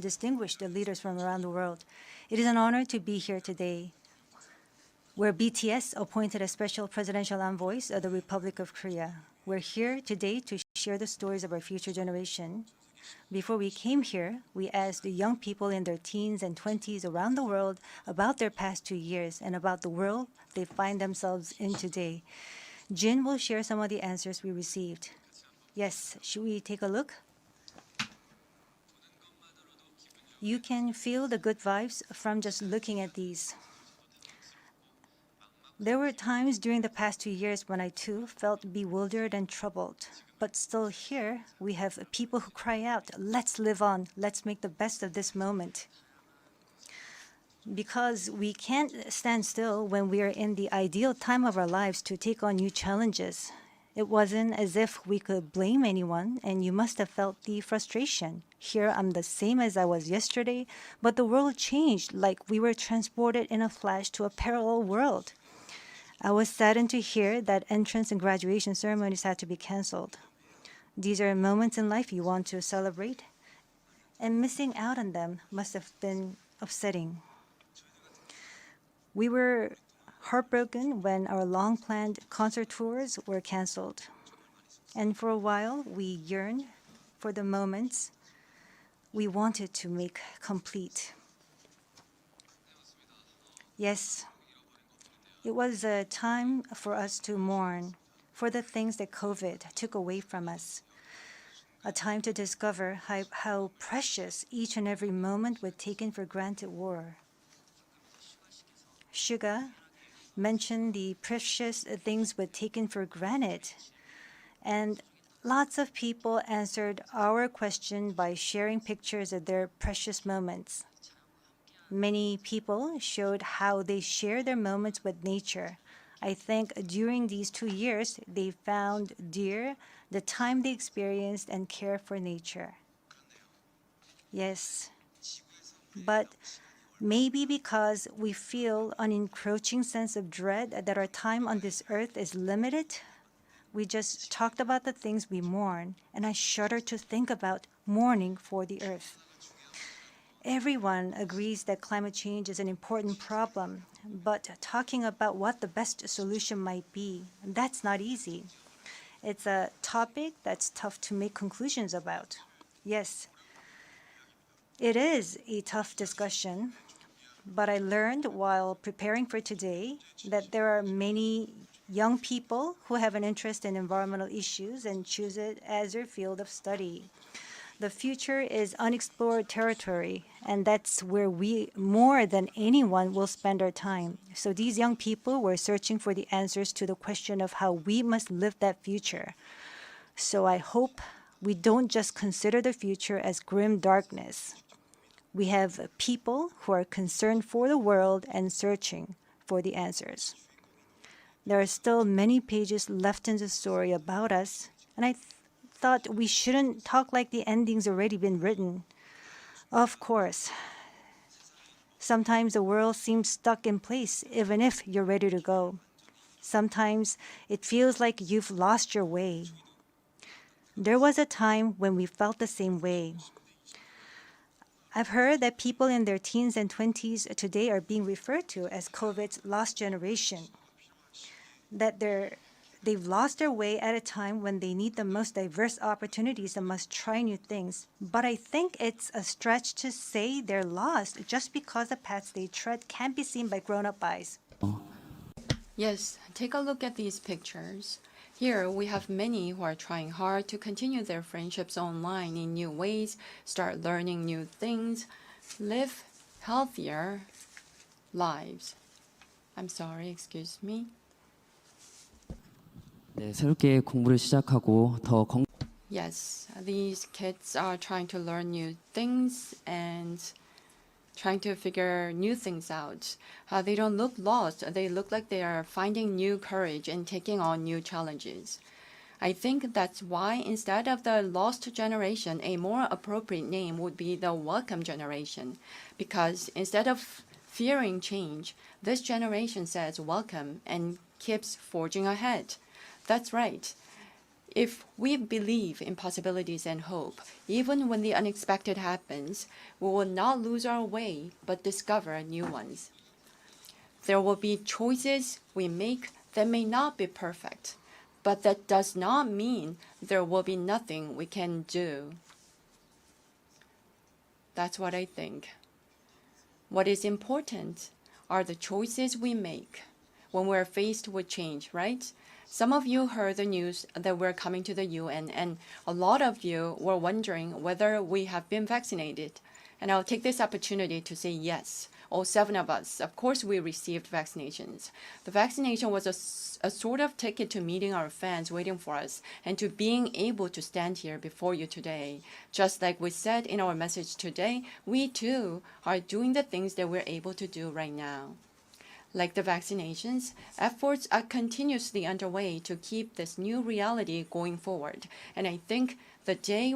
distinguished leaders from around the world. It is an honor to be here today, where BTS appointed as special presidential envoys of the Republic of Korea. We're here today to share the stories of our future generation. Before we came here, we asked the young people in their teens and 20s around the world about their past 2 years and about the world they find themselves in today. Jin will share some of the answers we received. Yes, should we take a look? You can feel the good vibes from just looking at these. There were times during the past 2 years when I too felt bewildered and troubled. But still here, we have people who cry out, let's live on, let's make the best of this moment. Because we can't stand still when we are in the ideal time of our lives to take on new challenges. It wasn't as if we could blame anyone, and you must have felt the frustration. Here I'm the same as I was yesterday, but the world changed like we were transported in a flash to a parallel world. I was saddened to hear that entrance and graduation ceremonies had to be canceled. These are moments in life you want to celebrate, and missing out on them must have been upsetting. We were heartbroken when our long-planned concert tours were canceled. And for a while, we yearned for the moments we wanted to make complete. Yes, it was a time for us to mourn for the things that COVID took away from us. A time to discover how precious each and every moment we'd taken for granted were. Suga mentioned the precious things we'd taken for granted, and lots of people answered our question by sharing pictures of their precious moments. Many people showed how they share their moments with nature. I think during these 2 years, they found dear the time they experienced and care for nature. Yes, but maybe because we feel an encroaching sense of dread that our time on this earth is limited, we just talked about the things we mourn, and I shudder to think about mourning for the earth. Everyone agrees that climate change is an important problem, but talking about what the best solution might be, that's not easy. It's a topic that's tough to make conclusions about. Yes, it is a tough discussion, but I learned while preparing for today that there are many young people who have an interest in environmental issues and choose it as their field of study. The future is unexplored territory, and that's where we, more than anyone, will spend our time. So these young people were searching for the answers to the question of how we must live that future. So I hope we don't just consider the future as grim darkness. We have people who are concerned for the world and searching for the answers. There are still many pages left in the story about us, and I thought we shouldn't talk like the ending's already been written. Of course, sometimes the world seems stuck in place, even if you're ready to go. Sometimes it feels like you've lost your way. There was a time when we felt the same way. I've heard that people in their teens and 20s today are being referred to as COVID's lost generation, that they've lost their way at a time when they need the most diverse opportunities and must try new things. But I think it's a stretch to say they're lost just because the paths they tread can't be seen by grown-up eyes. Yes, take a look at these pictures. Here, we have many who are trying hard to continue their friendships online in new ways, start learning new things, live healthier lives. I'm sorry, excuse me. 네, 새롭게 공부를 시작하고 더 Yes, these kids are trying to learn new things and trying to figure new things out. They don't look lost. They look like they are finding new courage and taking on new challenges. I think that's why instead of the lost generation, a more appropriate name would be the welcome generation. Because instead of fearing change, this generation says welcome and keeps forging ahead. That's right. If we believe in possibilities and hope, even when the unexpected happens, we will not lose our way but discover new ones. There will be choices we make that may not be perfect, but that does not mean there will be nothing we can do. That's what I think. What is important are the choices we make when we're faced with change, right? Some of you heard the news that we're coming to the UN, and a lot of you were wondering whether we have been vaccinated. And I'll take this opportunity to say yes. All 7 of us, of course, we received vaccinations. The vaccination was a sort of ticket to meeting our fans waiting for us and to being able to stand here before you today. Just like we said in our message today, we too are doing the things that we're able to do right now. Like the vaccinations, efforts are continuously underway to keep this new reality going forward. And I think the day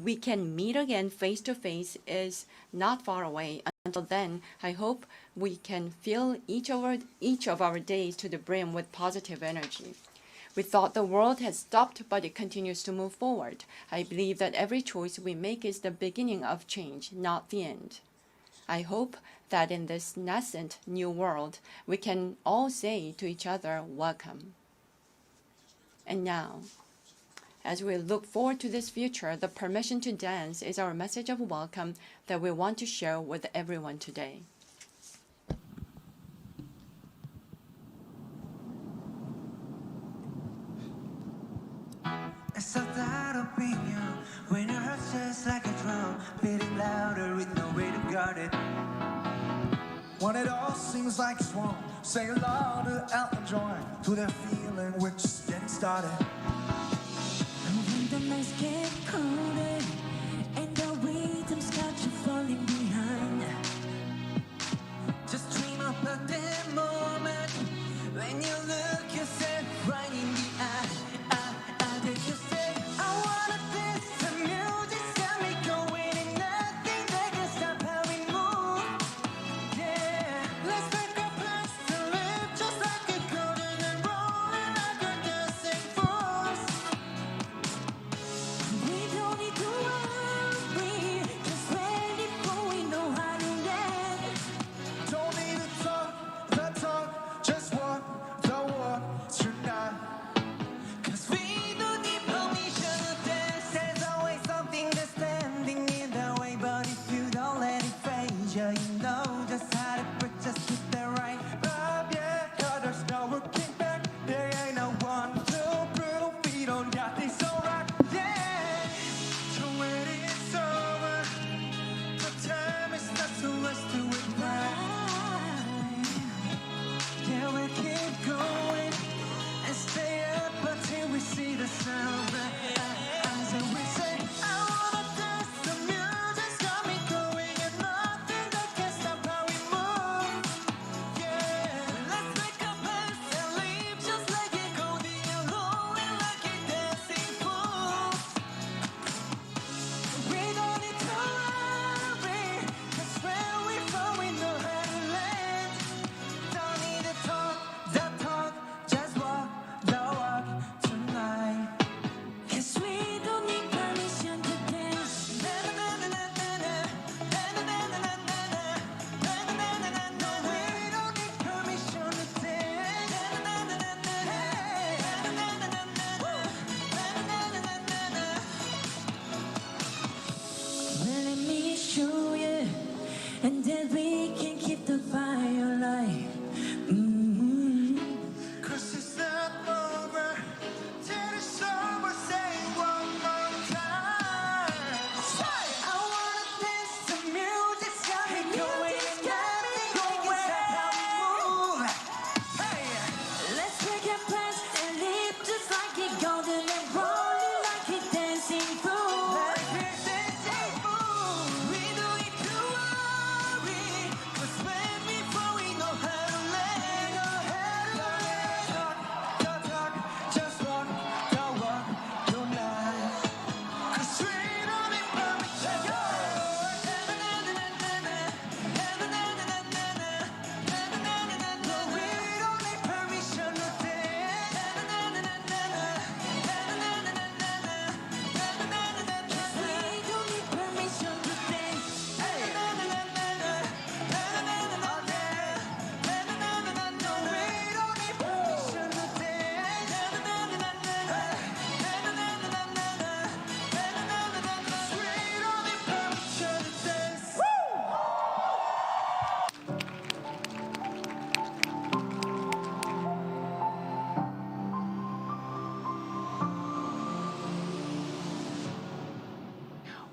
we can meet again face to face is not far away. Until then, I hope we can fill each of our days to the brim with positive energy. We thought the world had stopped, but it continues to move forward. I believe that every choice we make is the beginning of change, not the end. I hope that in this nascent new world, we can all say to each other, welcome. And now, as we look forward to this future, the permission to dance is our message of welcome that we want to share with everyone today. It's a that opinion when your heart just like a drum, beating louder with no way to guard it. When it all seems like it's wrong, say aloud to Elton John, to that feeling we're just getting started. And when the nights get colder and the rhythms got you falling